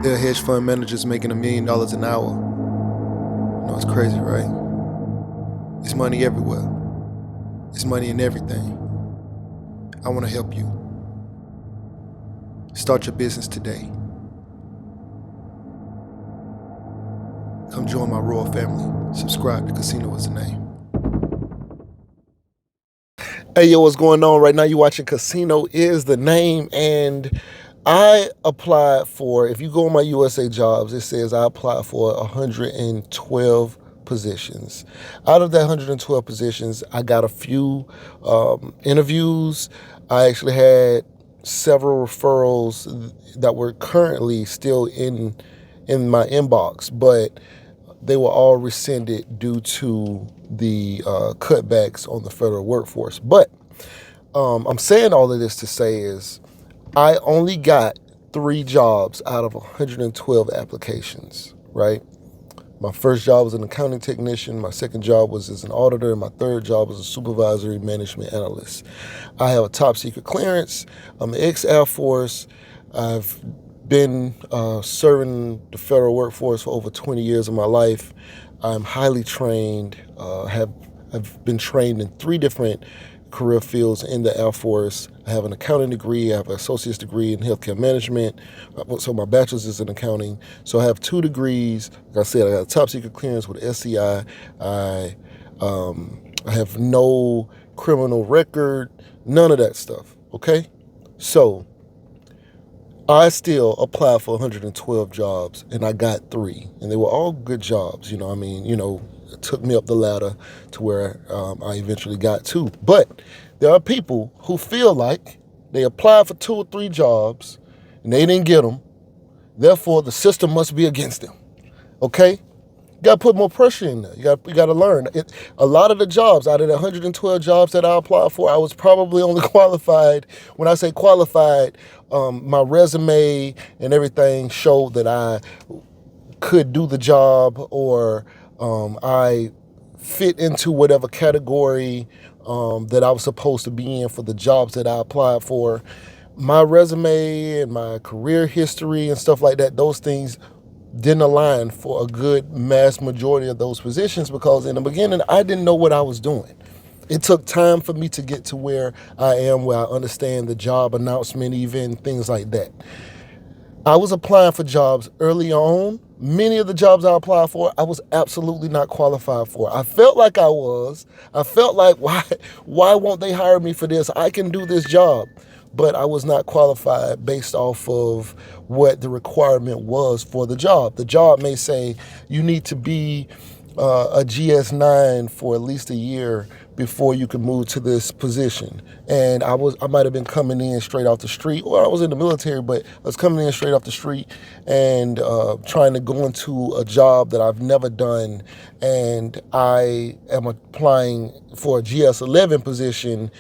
There are hedge fund managers making $1 million an hour. You know, it's crazy, right? It's money everywhere. It's money in everything. I want to help you. Start your business today. Come join my royal family. Subscribe to Casino is the name. Hey, yo, what's going on? Right now you're watching Casino is the name, and I applied for, if you go on my USA Jobs, it says I applied for 112 positions. Out of that 112 positions, I got a few interviews. I actually had several referrals that were currently still in my inbox, but they were all rescinded due to the cutbacks on the federal workforce. But I'm saying all of this to say is I only got 3 jobs out of 112 applications, right? My first job was an accounting technician. My second job was as an auditor. And my third job was a supervisory management analyst. I have a top secret clearance. I'm an ex-Air Force. I've been serving the federal workforce for over 20 years of my life. I'm highly trained. I've been trained in 3 different career fields in the Air Force. I have an accounting degree. I have an associate's degree in healthcare management. So my bachelor's is in accounting. So I have 2 degrees. Like I said, I got a top secret clearance with SCI. I have no criminal record, none of that stuff. Okay, so I still applied for 112 jobs, and I got 3, and they were all good jobs. You know, I mean, it took me up the ladder to where I eventually got 2. But there are people who feel like they applied for 2 or 3 jobs, and they didn't get them. Therefore, the system must be against them. Okay? You got to put more pressure in there. You got to learn. A lot of the jobs, out of the 112 jobs that I applied for, I was probably only qualified. When I say qualified, my resume and everything showed that I could do the job, or I fit into whatever category that I was supposed to be in for the jobs that I applied for. My resume and my career history and stuff like that, those things didn't align for a good mass majority of those positions, because in the beginning, I didn't know what I was doing. It took time for me to get to where I am, where I understand the job announcement, even things like that. I was applying for jobs early on. Many of the jobs I applied for, I was absolutely not qualified for. I felt like I was. I felt like, why won't they hire me for this? I can do this job. But I was not qualified based off of what the requirement was for the job. The job may say you need to be a GS9 for at least a year before you can move to this position. And I might have been coming in straight off the street, or I was in the military, but I was coming in straight off the street and trying to go into a job that I've never done. And I am applying for a GS11 position,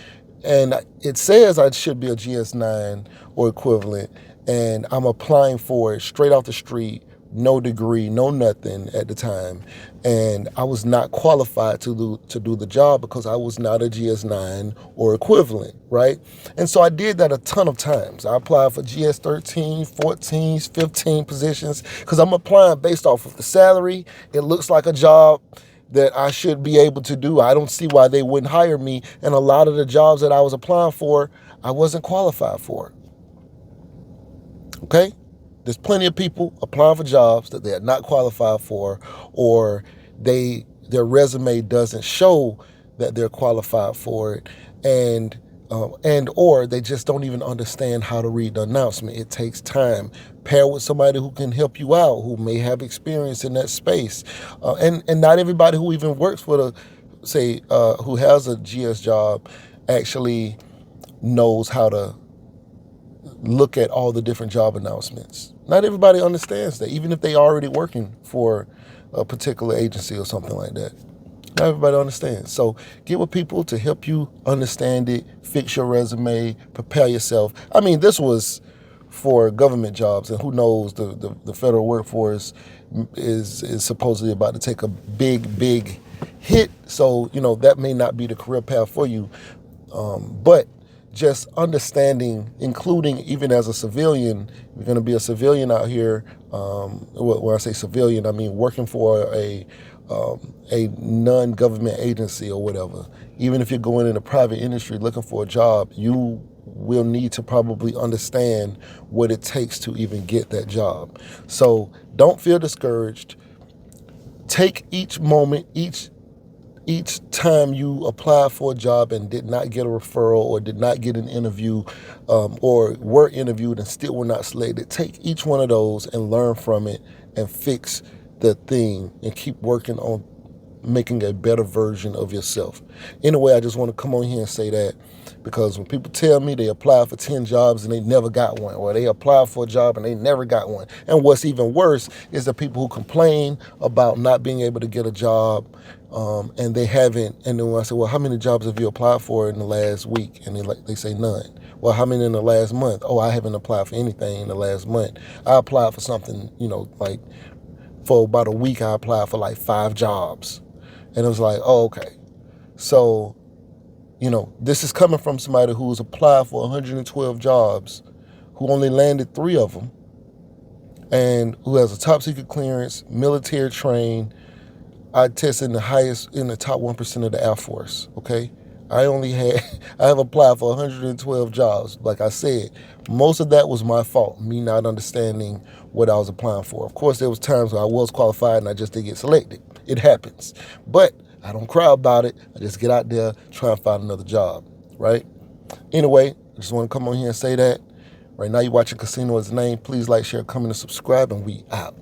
and it says I should be a GS9 or equivalent, and I'm applying for it straight off the street, no degree, no nothing at the time, and I was not qualified to do the job because I was not a GS9 or equivalent, right? And so I did that a ton of times. I applied for GS13, 14, 15 positions because I'm applying based off of the salary. It looks like a job that I should be able to do. I don't see why they wouldn't hire me. And a lot of the jobs that I was applying for, I wasn't qualified for. Okay? There's plenty of people applying for jobs that they are not qualified for, or their resume doesn't show that they're qualified for it, and or they just don't even understand how to read the announcement. It takes time. Pair with somebody who can help you out, who may have experience in that space, and not everybody who even works for who has a GS job actually knows how to look at all the different job announcements. Not everybody understands that, even if they already working for a particular agency or something like that. Not everybody understands. So get with people to help you understand it, fix your resume, prepare yourself. I mean, this was for government jobs, and who knows, the federal workforce is supposedly about to take a big hit. So, that may not be the career path for you. But just understanding, including even as a civilian, you're going to be a civilian out here. When I say civilian, I mean working for a non-government agency or whatever. Even if you're going in the private industry looking for a job, you will need to probably understand what it takes to even get that job. So don't feel discouraged. Take each moment, each time you apply for a job and did not get a referral or did not get an interview, or were interviewed and still were not selected, take each one of those and learn from it and fix the thing and keep working on making a better version of yourself. Anyway, I just want to come on here and say that, because when people tell me they applied for 10 jobs and they never got one, or they applied for a job and they never got one, and what's even worse is the people who complain about not being able to get a job, and they haven't. And then when I say, well, how many jobs have you applied for in the last week? And they say none. Well, how many in the last month? Oh, I haven't applied for anything in the last month. I applied for something, like for about a week, I applied for like 5 jobs. And it was like, oh, okay. So, this is coming from somebody who's applied for 112 jobs, who only landed 3 of them, and who has a top secret clearance, military trained. I tested in the top 1% of the Air Force, okay? I have applied for 112 jobs. Like I said, most of that was my fault, me not understanding what I was applying for. Of course, there was times where I was qualified and I just didn't get selected. It happens. But I don't cry about it. I just get out there, try and find another job, right? Anyway, I just want to come on here and say that. Right now, you're watching Casino is the Name. Please like, share, comment, and subscribe, and we out.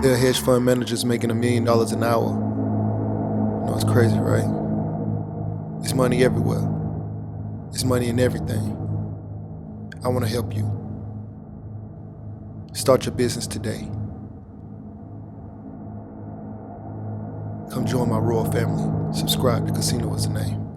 There are hedge fund managers making $1 million an hour. It's crazy, right? It's money everywhere. It's money in everything. I want to help you. Start your business today. Come join my royal family. Subscribe to Casino is the Name.